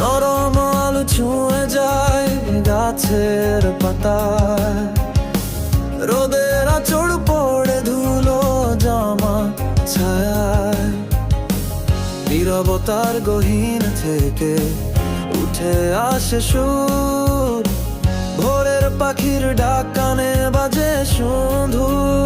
নরম আলো ছুঁয়ে যায় গাছের পাতায়, রোদের আঁচড় পড়ে ধুলো জামা ছায়ায়। নীরবতার গহীন থেকে উঠে আসে সুর, ভোরের পাখির ডাক কানে বাজে সুধুর।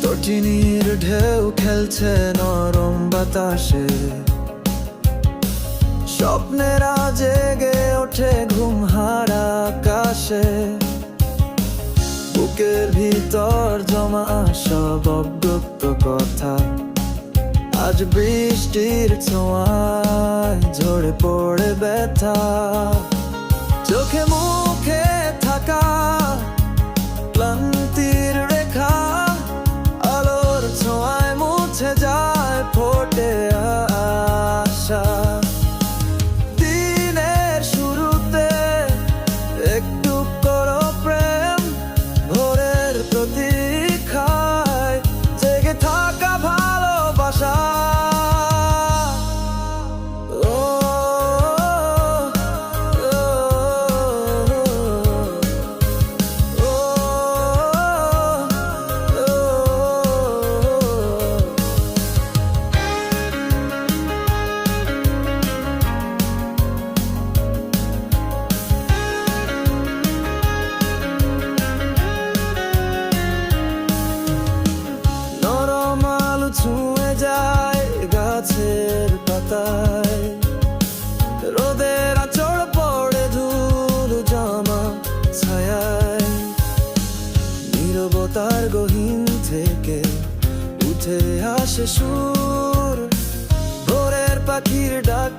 তটিনীর ঢেউ খেলছে নরম বাতাসে, স্বপ্নেরা জেগে ওঠে ঘুম হারা আকাশে। বুকের ভিতর জমা সব অব্যক্ত কথা আজ বৃষ্টির ছোঁয়ায় ঝরে পড়ে ব্যথা। চোখে মুখে থাকা ক্লান্তির রেখা আলোর ছোঁয়ায় মুছে যায়, ফোটে আশা। দিনের শুরুতে একটু করো প্রেম, ভোরের প্রতীক্ষায় জেগে থাকা ভালোবাসা। ছুঁয়ে যায় গাছের পাতায়, রোদের আঁচড় পড়ে ধুলো জামা ছায়ায়। নীরবতার গহীন থেকে উঠে আসে সুর, ভোরের পাখির ডাক